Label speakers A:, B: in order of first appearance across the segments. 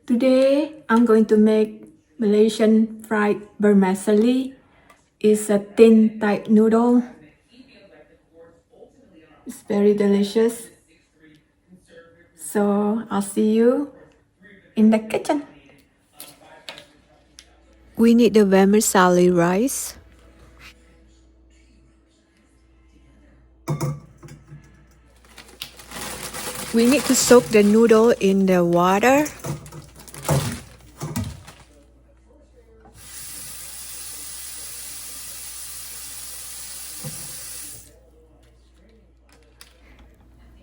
A: Today I'm going to make Malaysian fried vermicelli. It's a thin type noodle. It's very delicious. So I'll see you in the kitchen. We need the vermicelli rice. We need to soak the noodle in the water.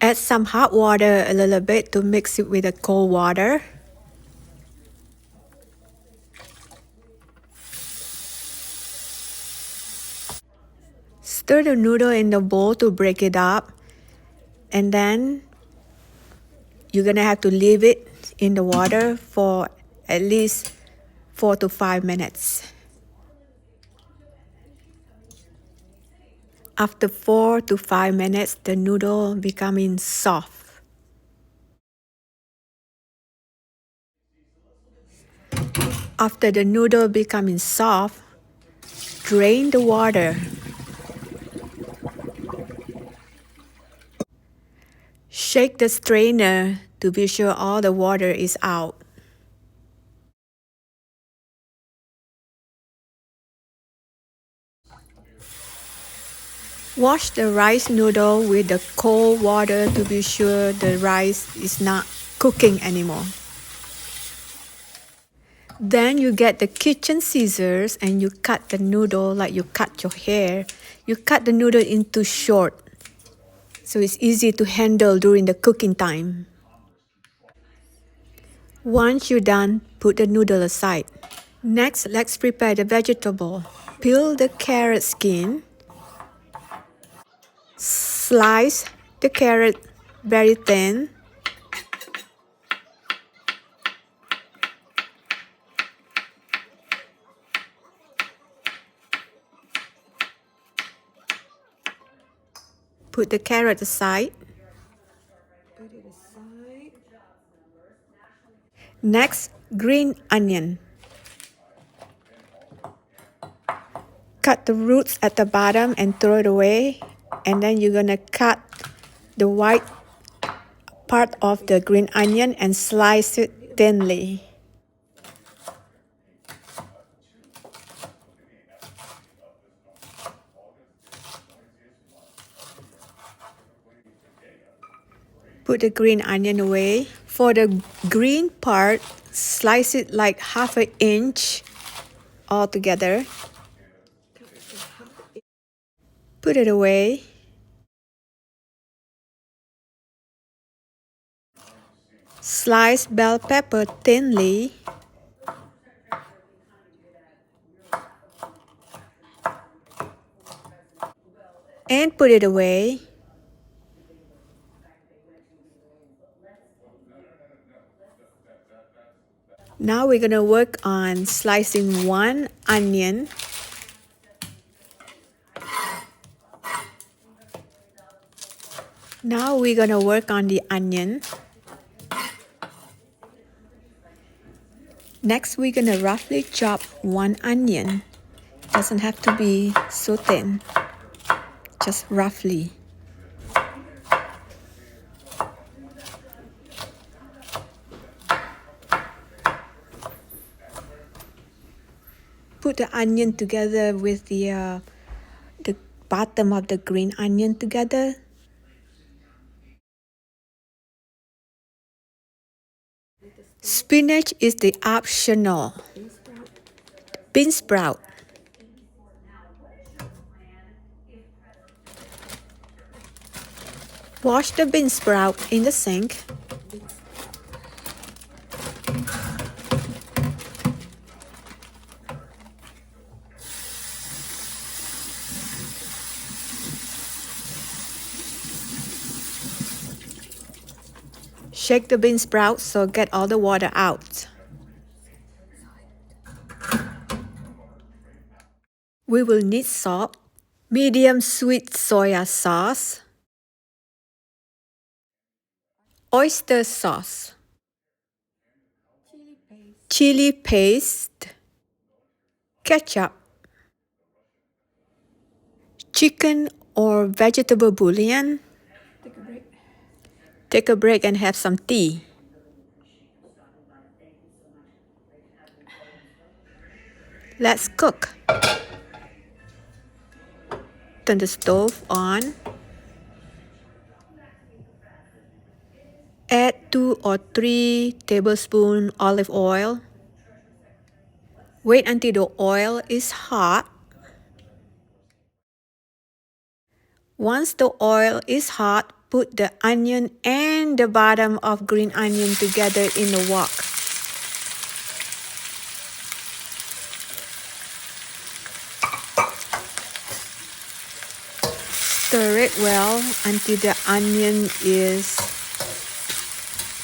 A: Add some hot water a little bit to mix it with the cold water. Stir the noodle in the bowl to break it up, and then you're gonna have to leave it in the water for at least 4 to 5 minutes. After 4 to 5 minutes, the noodle becoming soft. After the noodle becoming soft, drain the water. Shake the strainer to be sure all the water is out. Wash the rice noodle with the cold water to be sure the rice is not cooking anymore. Then you get the kitchen scissors and you cut the noodle like you cut your hair. You cut the noodle into short, so it's easy to handle during the cooking time. Once you're done, put the noodle aside. Next, let's prepare the vegetable. Peel the carrot skin. Slice the carrot very thin. Put the carrot aside. Next, green onion. Cut the roots at the bottom and throw it away. And then you're gonna cut the white part of the green onion and slice it thinly. Put the green onion away. For the green part, slice it like half an inch all together. Put it away. Slice bell pepper thinly. And put it away. Now we're gonna work on slicing one onion. Now we're gonna work on the onion. Next, we're gonna roughly chop one onion. Doesn't have to be so thin, just roughly. Put the onion together with the bottom of the green onion together. Spinach is the optional. Bean sprout. Wash the bean sprout in the sink. Shake the bean sprout so get all the water out. We will need salt, medium sweet soya sauce, oyster sauce, chili paste, ketchup, chicken or vegetable bouillon. Take a break and have some tea. Let's cook. Turn the stove on. Add 2 or 3 tablespoons olive oil. Wait until the oil is hot. Once the oil is hot, put the onion and the bottom of green onion together in the wok. Stir it well until the onion is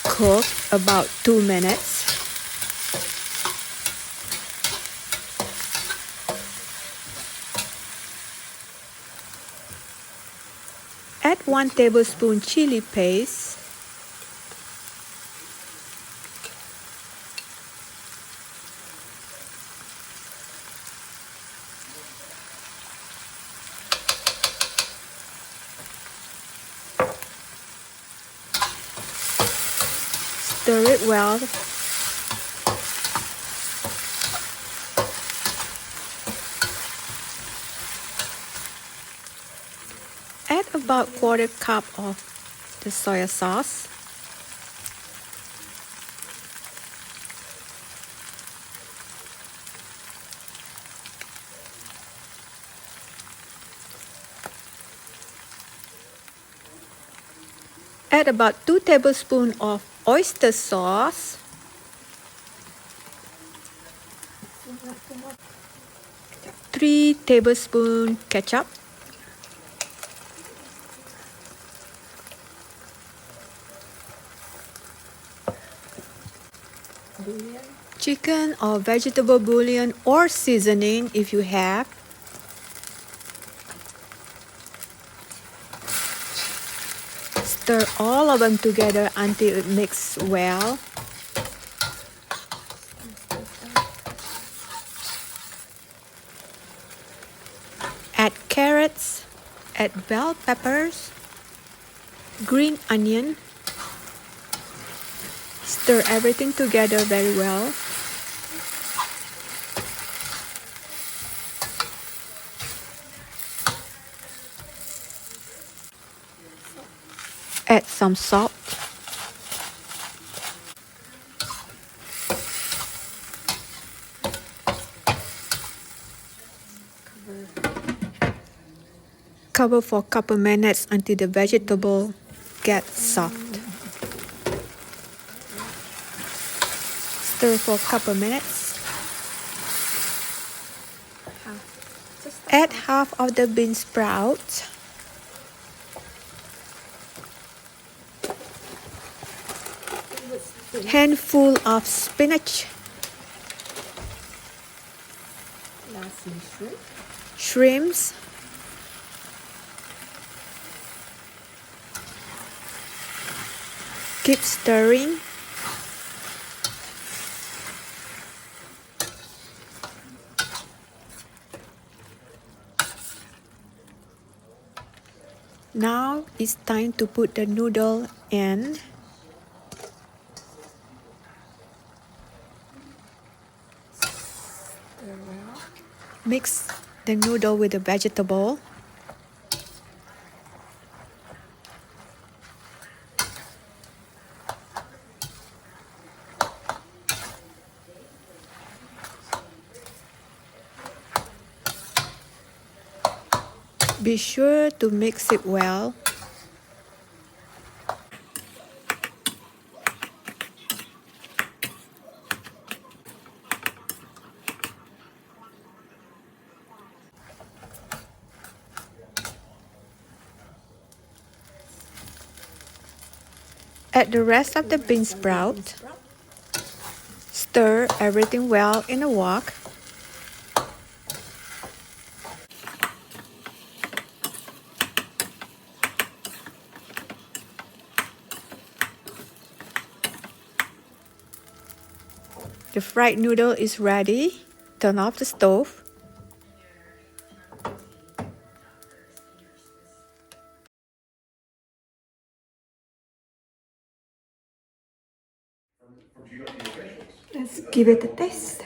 A: cooked about 2 minutes. Add 1 tablespoon chili paste. Stir it well. Add about 1/4 cup of the soya sauce. Add about 2 tablespoons of oyster sauce. Three tablespoons ketchup. Chicken or vegetable bouillon or seasoning if you have. Stir all of them together until it mixes well. Add carrots, add bell peppers, green onion. Stir everything together very well. Add some salt. Cover for a couple minutes until the vegetable gets soft. Stir for a couple minutes. Add half of the bean sprouts. Handful of spinach. Shrimps. Keep stirring. Now it's time to put the noodle in. Mix the noodle with the vegetable. Be sure to mix it well. Add the rest of the bean sprout. Stir everything well in a wok. The fried noodle is ready. Turn off the stove. Let's give it a taste.